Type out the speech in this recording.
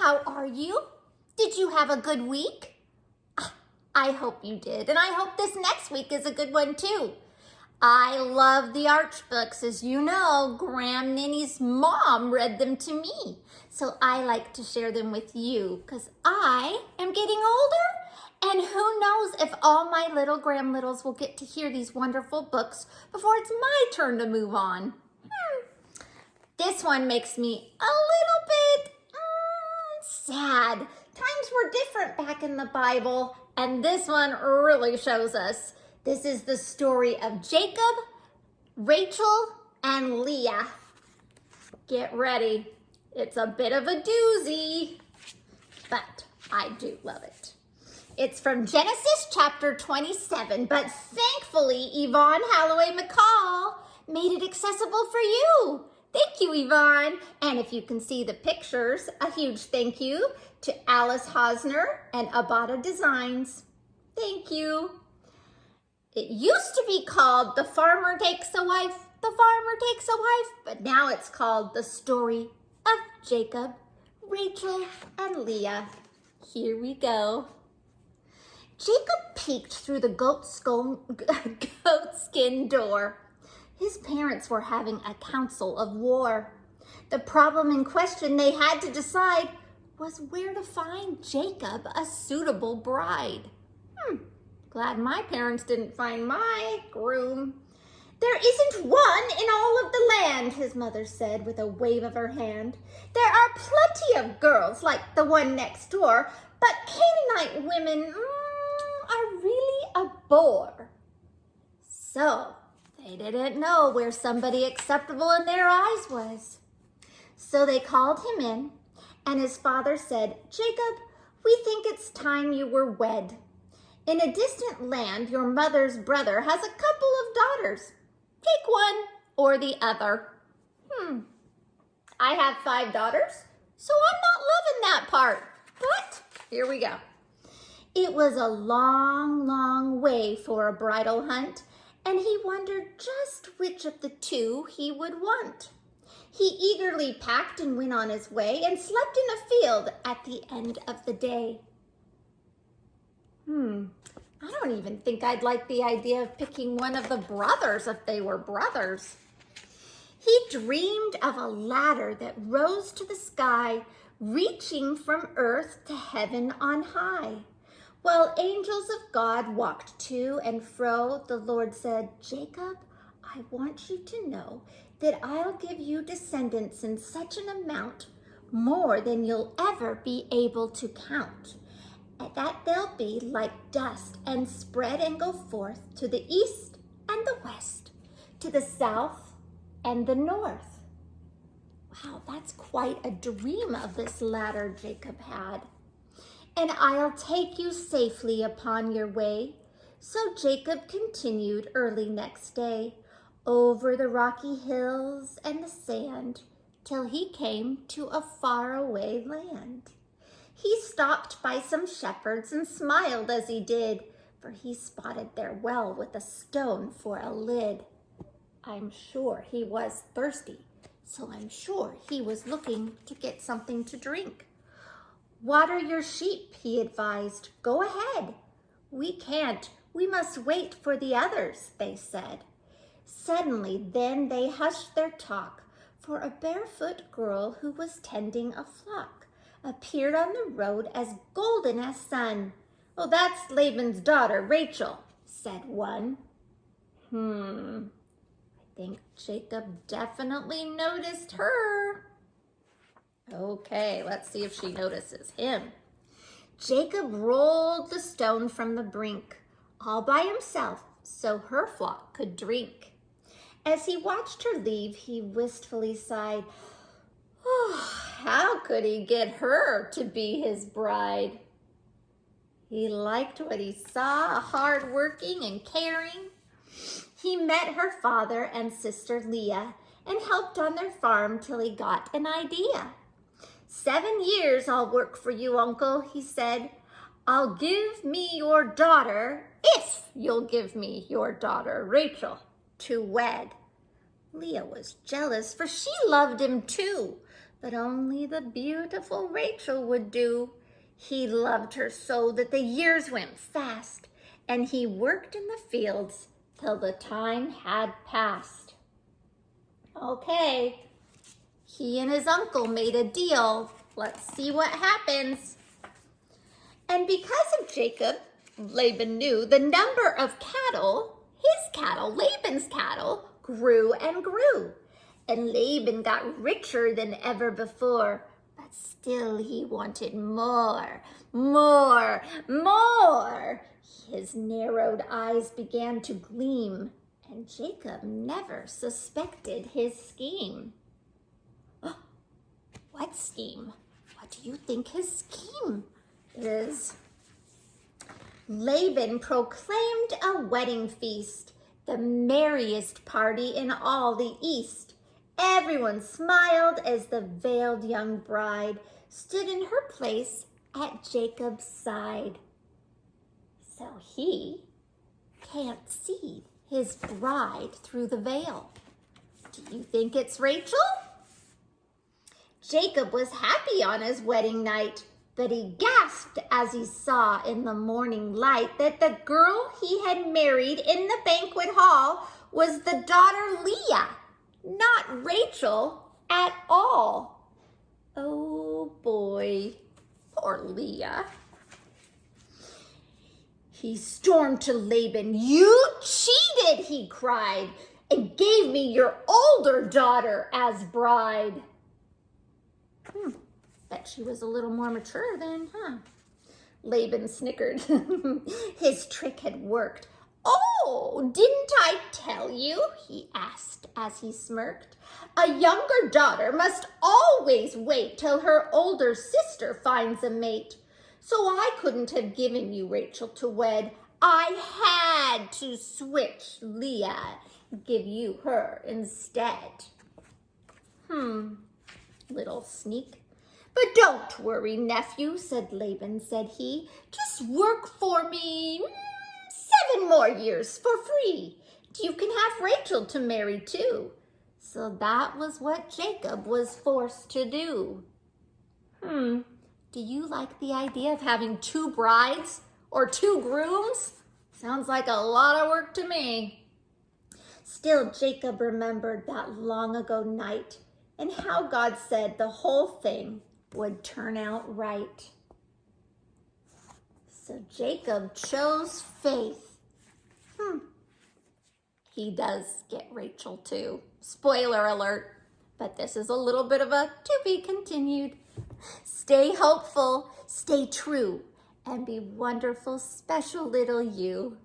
How are you? Did you have a good week? I hope you did, and I hope this next week is a good one too. I love the Arch books. As you know, Graham Ninny's mom read them to me. So I like to share them with you because I am getting older, and who knows if all my little Graham Littles will get to hear these wonderful books before it's my turn to move on. This one makes me a little bit sad. Times were different back in the Bible, and this one really shows us. This is the story of Jacob, Rachel, and Leah. Get ready. It's a bit of a doozy, but I do love it. It's from Genesis chapter 27, but thankfully Yvonne Holloway McCall made it accessible for you. Thank you, Yvonne. And if you can see the pictures, a huge thank you to Alice Hosner and Abada Designs. Thank you. It used to be called The Farmer Takes a Wife, The Farmer Takes a Wife, but now it's called The Story of Jacob, Rachel, and Leah. Here we go. Jacob peeked through the goatskin door. His parents were having a council of war. The problem in question they had to decide was where to find Jacob a suitable bride. Glad my parents didn't find my groom. There isn't one in all of the land, his mother said with a wave of her hand. There are plenty of girls like the one next door, but Canaanite women are really a bore. So they didn't know where somebody acceptable in their eyes was. So they called him in, and his father said, Jacob, we think it's time you were wed. In a distant land, your mother's brother has a couple of daughters. Take one or the other. I have 5 daughters, so I'm not loving that part. But here we go. It was a long, long way for a bridal hunt, and he wondered just which of the 2 he would want. He eagerly packed and went on his way and slept in a field at the end of the day. I don't even think I'd like the idea of picking one of the brothers if they were brothers. He dreamed of a ladder that rose to the sky, reaching from earth to heaven on high. While angels of God walked to and fro, the Lord said, Jacob, I want you to know that I'll give you descendants in such an amount, more than you'll ever be able to count. And that they'll be like dust and spread and go forth to the east and the west, to the south and the north. Wow, that's quite a dream of this ladder Jacob had. And I'll take you safely upon your way. So Jacob continued early next day, over the rocky hills and the sand, till he came to a faraway land. He stopped by some shepherds and smiled as he did, for he spotted their well with a stone for a lid. I'm sure he was thirsty, so I'm sure he was looking to get something to drink. Water your sheep, he advised. Go ahead. We can't. We must wait for the others, they said. Suddenly, then they hushed their talk, for a barefoot girl who was tending a flock appeared on the road as golden as sun. Oh, that's Laban's daughter, Rachel, said one. I think Jacob definitely noticed her. Okay, let's see if she notices him. Jacob rolled the stone from the brink, all by himself, so her flock could drink. As he watched her leave, he wistfully sighed, how could he get her to be his bride? He liked what he saw, hardworking and caring. He met her father and sister Leah and helped on their farm till he got an idea. 7 years I'll work for you, uncle, he said. I'll give me your daughter, if you'll give me your daughter, Rachel, to wed. Leah was jealous, for she loved him too. but only the beautiful Rachel would do. He loved her so that the years went fast, and he worked in the fields till the time had passed. Okay, he and his uncle made a deal. Let's see what happens. And because of Jacob, Laban knew the number of cattle, his cattle, Laban's cattle, grew and grew. And Laban got richer than ever before, but still he wanted more, more, more. His narrowed eyes began to gleam, and Jacob never suspected his scheme. Oh, what scheme? What do you think his scheme is? Laban proclaimed a wedding feast, the merriest party in all the East. Everyone smiled as the veiled young bride stood in her place at Jacob's side. So he can't see his bride through the veil. Do you think it's Rachel? Jacob was happy on his wedding night, but he gasped as he saw in the morning light that the girl he had married in the banquet hall was the daughter Leah, not Rachel at all. Oh boy, poor Leah. He stormed to Laban. "You cheated," he cried, "and gave me your older daughter as bride." Bet she was a little more mature then, huh? Laban snickered. His trick had worked. "Oh, didn't I tell you?" he asked as he smirked. "A younger daughter must always wait till her older sister finds a mate. So I couldn't have given you Rachel to wed. I had to switch Leah, give you her instead." Little sneak. "But don't worry, nephew," said Laban, said he. "Just work for me 7 more years for free. You can have Rachel to marry too." So that was what Jacob was forced to do. Do you like the idea of having 2 brides or 2 grooms? Sounds like a lot of work to me. Still, Jacob remembered that long ago night and how God said the whole thing would turn out right. So Jacob chose faith. He does get Rachel too. Spoiler alert, but this is a little bit of a to be continued. Stay hopeful, stay true, and be wonderful, special little you.